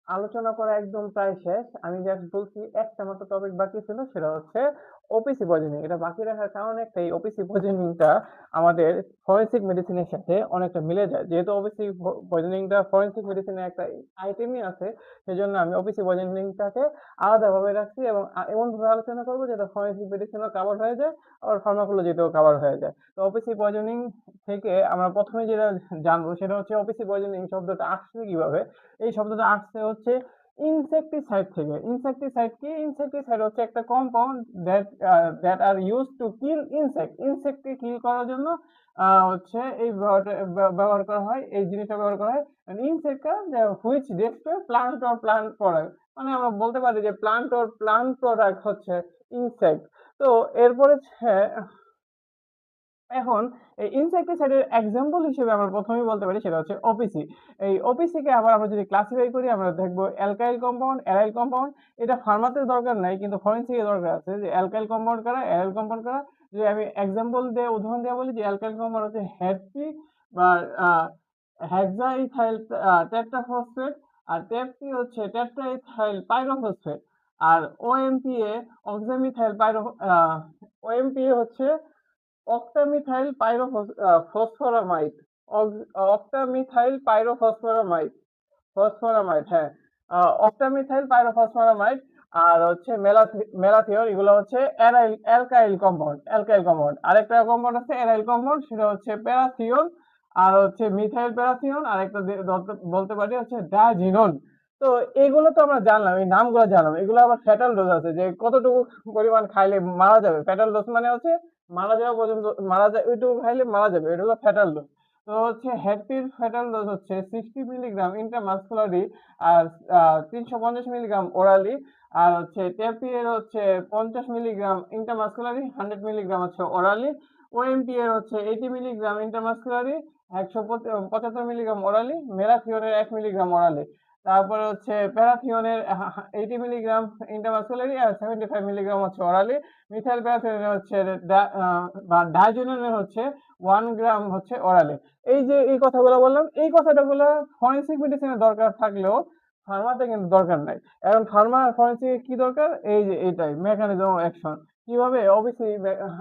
আলোচনা করা একদম প্রায় শেষ। আমি জাস্ট বলছি একটা মাত্র টপিক বাকি ছিল, সেটা হচ্ছে ওপিসি পয়জনিং। এটা বাকি রাখার কারণ একটাই, ওপিসি পয়জনিংটা আমাদের ফরেনসিক মেডিসিনের সাথে অনেকটা মিলে যায়। যেহেতু ওপিসি পয়জনিংটা ফরেনসিক মেডিসিনের একটা আইটেমই আছে, সেজন্য আমি ওপিসি পয়জনিংটাকে আলাদাভাবে রাখছি এবং এমনভাবে আলোচনা করবো যাতে ফরেনসিক মেডিসিনও কাভার হয়ে যায়, আবার ফার্মাকোলজিতেও কাভার হয়ে যায়। তো ওপিসি পয়জনিং থেকে আমরা প্রথমে যেটা জানবো সেটা হচ্ছে ওপিসি পয়জনিং শব্দটা আসছে কিভাবে। এই শব্দটা আসছে হচ্ছে ইনসেক্টিসাইড থেকে। ইনসেক্টিসাইড কি? ইনসেক্টিসাইড হচ্ছে একটা compound that are use to kill insect. ইনসেক্টকে কিল করার জন্য হচ্ছে এই ব্যবহার করা হয়, এই জিনিসটা ব্যবহার করা হয়। Insect which destroy plant or plant product, মানে আমরা বলতে পারি যে প্লান্ট অর প্লান্ট প্রোডাক্ট হচ্ছে ইনসেক্ট। তো এরপরে এখন এই ইনসেক্টিসাইডের এক্সাম্পল হিসেবে আমরা প্রথমেই বলতে পারি সেটা হচ্ছে ওপিসি। এই ওপিসি কে আবার আমরা যদি ক্লাসিফাই করি আমরা দেখব অ্যালকাইল কম্পাউন্ড, অ্যারাইল কম্পাউন্ড। এটা ফার্মাতে দরকার নাই, কিন্তু ফরেনসিকে দরকার আছে যে অ্যালকাইল কম্পাউন্ড কারা, অ্যারাইল কম্পাউন্ড কারা। যদি আমি এক্সাম্পল দিয়ে উদাহরণ দিয়ে বলি যে অ্যালকাইল কম্পাউন্ড হচ্ছে হেডপি বা হেক্সাইথাইল টেট্রাফসফেট, আর টেপসি হচ্ছে টেট্রাইথাইল পাইরোফসফেট। আর ওএমপিএ অক্সামিথাইল ওএমপিএ হচ্ছে অক্টামিথাইল ফসফরামাইড। অক্টামিথাইল পাইরোফসফরামাইড, ফসফরামাইড, হ্যাঁ। অক্টামিথাইল পাইরোফসফরামাইড। আর হচ্ছে মেলাথিয়ন। এগুলো হচ্ছে অ্যালকাইল কম্পাউন্ড, অ্যালকাইল কম্পাউন্ড। আরেকটা কম্পাউন্ড আছে অ্যারাইল কম্পাউন্ড, সেটা হচ্ছে প্যারাথিয়ন। আর হচ্ছে মিথাইল প্যারাথিয়ন। আর একটা বলতে পারি হচ্ছে ডায়াজিনন। তো এগুলো তো আমরা জানলাম, এই নামগুলো জানলাম। এগুলো আবার ফ্যাটাল ডোজ আছে, যে কতটুকু পরিমাণ খাইলে মারা যাবে। ফ্যাটাল ডোজ মানে হচ্ছে মারা যাওয়া পর্যন্ত, মারা যায় ওইটুকু খাইলে মারা যাবে, এটা হলো ফ্যাটাল ডোজ। তো হচ্ছে হ্যাপির ফ্যাটাল ডোজ হচ্ছে 60 মিলিগ্রাম ইন্ট্রামাসকুলারি, আর 350 মিলিগ্রাম ওরালি। আর হচ্ছে টেপি এর হচ্ছে 50 মিলিগ্রাম ইন্ট্রামাসকুলারি, 100 মিলিগ্রাম হচ্ছে ওরালি। ওএমপি এর হচ্ছে 80 মিলিগ্রাম ইন্ট্রামাসকুলারি, 175 মিলিগ্রাম ওরালি। মেলাথিয়নের 1 মিলিগ্রাম ওরালি। তারপরে হচ্ছে প্যারাথিয়নের 80 মিলিগ্রাম ইন্ট্রামাসকুলারি আর 75 মিলিগ্রাম হচ্ছে ওরালি। মিথাইল প্যারাথিয়নের হচ্ছে বা ডাইজেনের হচ্ছে 1 গ্রাম হচ্ছে ওরালি। এই যে এই কথাগুলো বললাম, এই কথাটাগুলো ফরেনসিক মেডিসিনের দরকার থাকলেও ফার্মাতে কিন্তু দরকার নাই। এখন ফার্মা আর ফরেনসিকে কি দরকার? এই যে এইটাই মেকানিজম অফ অ্যাকশন। কিভাবে ওবিসি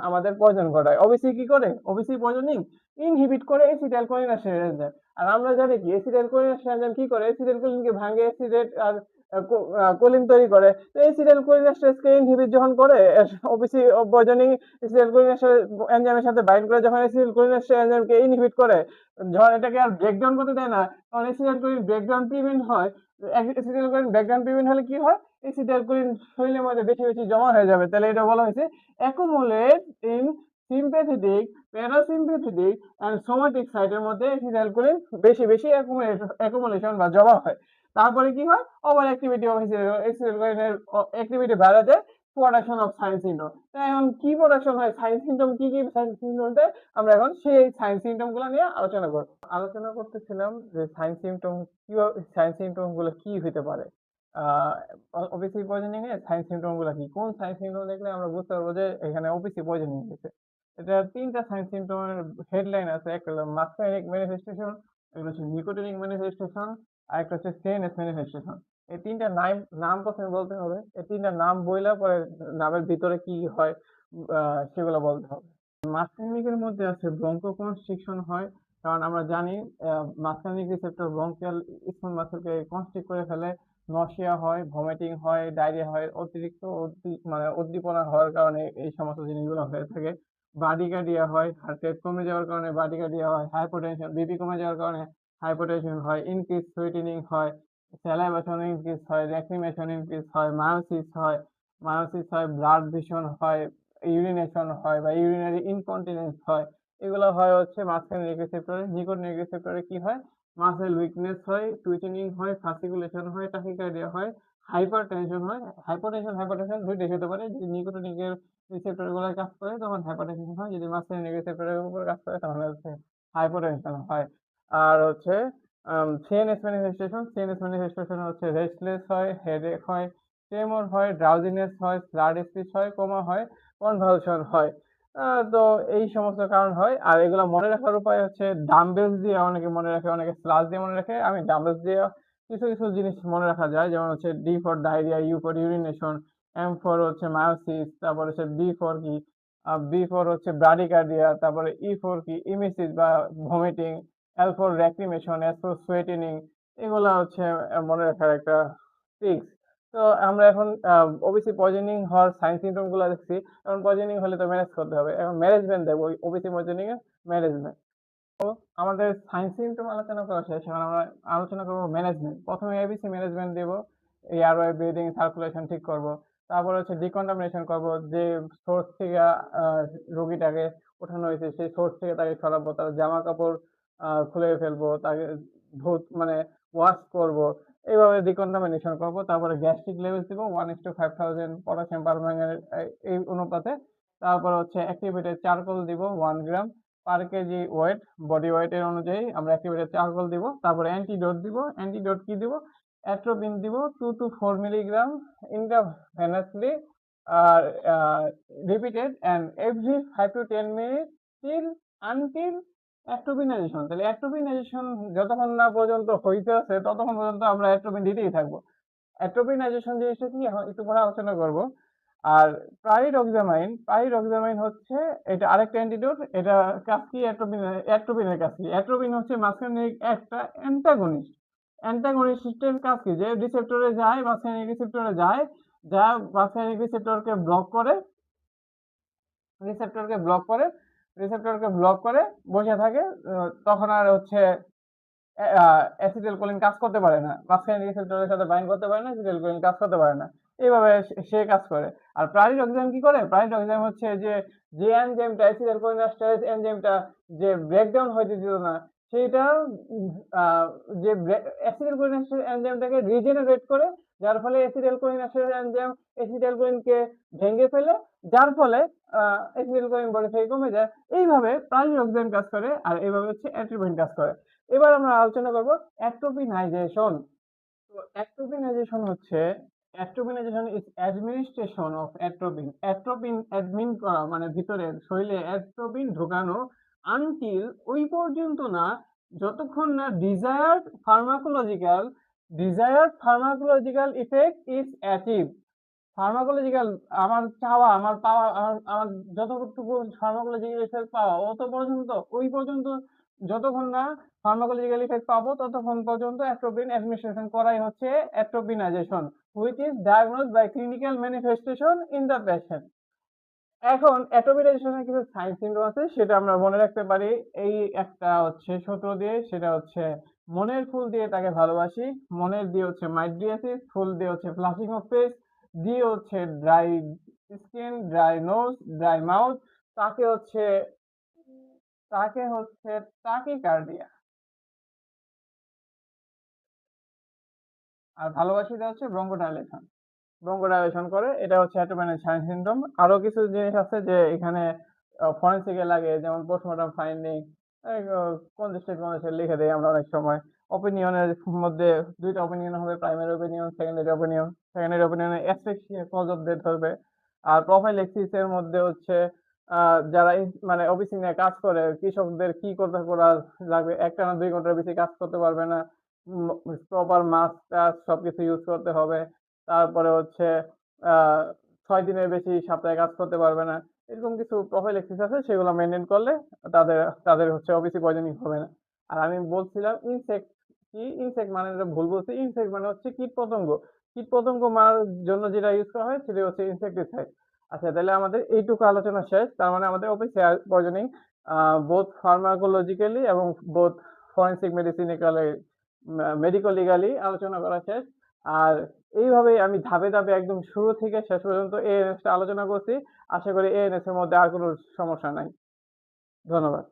আমাদের পয়জন ঘটায়। ওবিসি কি করে? ওবিসি পয়জনিং ইনহিবিট করে অ্যাসিটাইলকোলিনাসের এনজাইম। আর আমরা জানি কি অ্যাসিটাইলকোলিনাসের এনজাইম কি করে? অ্যাসিটাইলকোলিনকে ভাঙে অ্যাসিডেট আর কোলিন তৈরি করে। তো অ্যাসিটাইলকোলিনাসকে ইনহিবিট যখন করে ওবিসি পয়জনিং অ্যাসিটাইলকোলিনাসের এনজাইমের সাথে বাইন্ড করে, যখন অ্যাসিটাইলকোলিনাসের এনজাইমকে ইনহিবিট করে, যখন এটাকে আর ব্রেকডাউন করতে দেয় না, তখন অ্যাসিটাইলকোলিন ব্রেকডাউন প্রিভেন্ট হয়। অ্যাসিটাইলকোলিন ব্রেকডাউন প্রিভেন্ট হলে কি হয়? অ্যাসিটাইলকোলিন শরীরের মধ্যে বেশি বেশি জমা হয়ে যাবে। তাহলে এটা বলা হয়েছে accumulate in sympathetic, parasympathetic and somatic সাইটের মধ্যে অ্যাসিটাইলকোলিন বেশি বেশি অ্যাকুমুলেশন বা জমা হয়। তারপরে কি হয়? ওভার অ্যাক্টিভিটি অফ অ্যাসিটাইলকোলিনের অ্যাক্টিভিটি বেড়ে যায়, প্রোডাকশন অফ সাইন সিনড্রোম। এখন কি প্রোডাকশন হয়? সাইন সিনড্রোম কি কি সাইন সিনড্রোম দেয়? আমরা এখন সেই সাইন সিনড্রোম গুলো নিয়ে আলোচনা করব। আলোচনা করতেছিলাম যে সাইন সিমটম কিভাবে, সাইন সিমটম গুলো কি হতে পারে। আহ ওবিসি পয়জনিং এর সাইন সিমটম গুলো কি, কোন সাইন সিমটম দেখলে আমরা বুঝতে পারবো যে এখানে ওবিসি পয়জনিং হয়েছে। এটা তিনটা সাইন সিমটমের হেডলাইন আছে। একটা হলো মাস্কারিনিক ম্যানিফেস্টেশন, একটা হচ্ছে নিকোটিনিক ম্যানিফেস্টেশন, আর একটা হচ্ছে সিএনএস ম্যানিফেস্টেশন। এই তিনটা নাম নাম প্রথমে বলতে হবে। এই তিনটা নাম বইলা পরে নামের ভিতরে কি হয় সেগুলো বলতে হবে। মাস্কারিনিকের মধ্যে আছে ব্রঙ্কোকনস্ট্রিকশন হয়, কারণ আমরা জানি মাস্কারিনিক রিসেপ্টর ব্রঙ্কিয়াল স্মুথ মাসেলকে কনস্ট্রিক্ট করে ফেলে। নশিয়া হয়, ভমিটিং হয়, ডায়রিয়া হয়, অতিরিক্ত মানে উদ্দীপনা হওয়ার কারণে এই সমস্ত জিনিসগুলো হয়ে থাকে। বার্ডিকার্ডিয়া হয়, হার্ট রেট কমে যাওয়ার কারণে বার্ডিকার্ডিয়া হয়। হাইপোটেনশন, বিপি কমে যাওয়ার কারণে হাইপোটেনশন হয়। ইনক্রিজ সুয়েটিনিং হয়, স্যালাইভেশন ইনক্রিজ হয়, ল্যাক্রিমেশন ইনক্রিজ হয়, মায়োসিস হয়, ব্লাড ভিশন হয়, ইউরিনেশন হয় বা ইউরিনারি ইনকন্টিনেন্স হয়। এগুলো হয় হচ্ছে মাসকারিনিক রিসেপ্টরে। নিকোটিনিক রিসেপ্টরে কি হয়? মাসেল উইকনেস হয়, টুইটেনিং হয়, ফাসিকুলেশন হয়, টাকিকার্ডিয়া হয়, হাইপারটেনশন হয়। হাইপারটেনশন দুইটাই হতে পারে। যদি নিকোটিনিকের রিসেপ্টর গুলো কাজ করে তখন হাইপারটেনশন হয়, যদি মাসকারিনিক রিসেপ্টরের উপর কাজ করে তাহলে হচ্ছে হাইপোটেনশন হয়। আর হচ্ছে সিএনএস ম্যানিফেস্টেশন হচ্ছে রেস্টলেস হয়, হেডেক হয়, ট্রেমর হয়, ড্রাউজিনেস হয়, স্লাড স্পিচ হয়, কোমা হয়, কনভালশন হয়। তো এই সমস্ত কারণ হয়। আর এগুলো মনে রাখার উপায় হচ্ছে ডাম্বেলস দিয়ে অনেকে মনে রাখে, অনেকে স্লাস দিয়ে মনে রাখে। আমি ডাম্বেলস দিয়ে কিছু কিছু জিনিস মনে রাখা যায়, যেমন হচ্ছে D for diarrhoea, U for urination, M for হচ্ছে মায়োসিস, তারপরে হচ্ছে বি ফর কি, বি ফর হচ্ছে ব্রাডিকার্ডিয়া, তারপরে ই ফর কি ইমিসিস বা vomiting, L for lacrimation, S for sweating. এগুলা হচ্ছে মনে রাখার একটা ট্রিক্স। তো আমরা এখন ওবিসি পয়জনিং হওয়ার সাইন সিমটম গুলো দেখছি। এখন পয়জনিং হলে তো ম্যানেজ করতে হবে, এখন ম্যানেজমেন্ট দেবো ওবিসি পয়জনিং এর ম্যানেজমেন্ট। আমাদের সাইন সিমটম আলোচনা করা শেষ, এখন আমরা আলোচনা করবো ম্যানেজমেন্ট। প্রথমে এবিসি ম্যানেজমেন্ট দেব, এয়ারওয়ে ব্রিদিং সার্কুলেশন ঠিক করব, তারপর হচ্ছে ডিকন্টামিনেশন করব, যে সোর্স থেকে রোগীটাকে ওঠানো হয়েছে সেই সোর্স থেকে তাকে সরাবো, তার জামা কাপড় খুলে ফেলবো, তাকে মানে ওয়াশ করব, এইভাবে ডিকন্টামিনেশন করব। তারপরে গ্যাস্ট্রিক লেভেল দিব 1:5000 পটাশিয়াম পারম্যাঙ্গানেট এই অনুপাতে। তারপর হচ্ছে অ্যাক্টিভেটেড চারকোল দিব 1 গ্রাম পার কেজি ওয়েট, বডি ওয়েটের অনুযায়ী আমরা অ্যাক্টিভেটেড চারকোল দিব। তারপরে অ্যান্টিডোট দিব, অ্যান্টিডোট কি দিব, অ্যাট্রোপিন দিব 2 to 4 মিলিগ্রাম ইন্ট্রাভেনাসলি, আর repeated and every 5 to 10 minute till until atropinization. তাহলে অ্যাট্রোপিনাইজেশন যতক্ষণ না পর্যন্ত হইতে আছে ততক্ষণ পর্যন্ত আমরা অ্যাট্রোপিন দিতেই থাকবো। অ্যাট্রোপিনাইজেশন জিনিসটা কি এখন একটু পরে আলোচনা করব। আর পাইরোক্সামাইন হচ্ছে এটা আরেকটা অ্যান্টিডোট। এটা কাজ কি, অ্যাট্রোপিনের কাজ কি? অ্যাট্রোপিন হচ্ছে মাঝখানে একটা অ্যান্টাগনিস্ট। অ্যান্টাগনিস্টের কাজ কি, যে রিসেপ্টরে যায়, মাঝখানে রিসেপ্টরে যায়, যা মাঝখানে রিসেপ্টরকে ব্লক করে, রিসেপ্টরকে ব্লক করে, রিসেপ্টরকে ব্লক করে বসে থাকে। তখন আর হচ্ছে অ্যাসিটাইলকোলিন কাজ করতে পারে না, মাঝখানে রিসেপ্টরের সাথে বাইন্ড করতে পারে না, অ্যাসিটাইলকোলিন কাজ করতে পারে না। এইভাবে সে কাজ করে। আর প্রাইরিডক্সাম কি করে? প্রাইরিডক্সাম হচ্ছে যে যে এনজাইমটা অ্যাসিটাইলকোলিনাস্টারেজ এনজাইমটা যে ব্রেকডাউন হইতে দিত না, সেইটা যে অ্যাসিটাইলকোলিনাস্টারেজ এনজাইমটাকে রিজেনারেট করে, যার ফলে অ্যাসিটাইলকোলিনাস্টারেজ এনজাইম অ্যাসিটাইলকোলিনকে ভেঙে ফেলে, যার ফলে অ্যাসিটাইলকোলিন বডি থেকে কমে যায়। এইভাবে প্রাইরিডক্সাম কাজ করে, আর এইভাবে হচ্ছে অ্যাট্রোপিন কাজ করে। এবার আমরা আলোচনা করব অ্যাট্রোপিনাইজেশন। তো অ্যাট্রোপিনাইজেশন হচ্ছে, atropinization is administration of atropine. Atropine admin করা মানে ভিতরে শরীরে অ্যাট্রোপিন ঢোকানো আনটিল ওই পর্যন্ত না, যতক্ষণ না desired pharmacological effect is achieve. Pharmacological আমার চাওয়া, আমার পাওয়া, আমার যতটুকু ফার্মাকোলজিক্যাল ইফেক্ট পাওয়া অত পর্যন্ত, ওই পর্যন্ত যতক্ষণ না ফার্মাকোলজিক্যাল ইফেক্ট পাবো ততক্ষণ পর্যন্ত অ্যাট্রোপিন অ্যাডমিনিস্ট্রেশন করাই হচ্ছে atropinization, which is diagnose by clinical manifestation in the patient. এখন অ্যাট্রোপিনাইজেশনের কিছু সাইন সিনড্রোম আছে, সেটা আমরা মনে রাখতে পারি এই একটা হচ্ছে সূত্র দিয়ে, সেটা হচ্ছে মনের ফুল দিয়ে তাকে ভালোবাসি। মনের দিয়ে হচ্ছে মাইড্রিয়াসিস, ফুল দিয়ে হচ্ছে ফ্লাশিং অফ ফেস, দিয়ে হচ্ছে dry skin, dry nose, dry mouth, তাকে হচ্ছে টাকিকার্ডিয়া। আর ভালোবাসিটা হচ্ছে ব্রঙ্কোডাইলেশন করে। এটা হচ্ছে অ্যাট্রোপিনের সাইন সিনড্রোম। আরো কিছু জিনিস আছে যে এখানে ফরেন্সিকে লাগে, যেমন পোস্টমর্টম ফাইন্ডিং, কনজেস্টেড লিখে দেয় আমরা অনেক সময়। অপিনিয়নের মধ্যে দুইটা অপিনিয়ন হবে, primary opinion, secondary opinion. Secondary অপিনিয়নে অ্যাসফিক্সিয়া কজ অফ ডেথ হবে। আর প্রোফাইলেক্সিস এর মধ্যে হচ্ছে যারা মানে অফিসিং নিয়ে কাজ করে, কৃষকদের কি করা লাগবে, একটানা 2 ঘন্টার বেশি কাজ করতে পারবে না, প্রপার মাস্ক টাস্ক সবকিছু ইউজ করতে হবে। তারপরে হচ্ছে 6 দিনের বেশি সপ্তাহে কাজ করতে পারবে না। এরকম কিছু প্রোফাইলেক্সিস আছে, সেগুলো মেনটেন করলে তাদের তাদের হচ্ছে অফিসে পয়জনিং হবে না। আর আমি বলছিলাম ইনসেক্ট কি, ইনসেক্ট মানে ভুল বলছি। ইনসেক্ট মানে হচ্ছে কীট পতঙ্গ। কীট পতঙ্গ মারার জন্য যেটা ইউজ করা হয় সেটা হচ্ছে ইনসেক্টিসাইড। আচ্ছা, তাহলে আমাদের এইটুকু আলোচনা শেষ। তার মানে আমাদের অফিসে পয়জনিং বোথ ফার্মাকোলজিক্যালি এবং বোথ ফরেন্সিক মেডিকো লিগালি আলোচনা করা শেষ। আর এইভাবেই আমি ধাপে ধাপে একদম শুরু থেকে শেষ পর্যন্ত এএনএস টা আলোচনা করছি। আশা করি এএনএস এর মধ্যে আর কোনো সমস্যা নাই। ধন্যবাদ।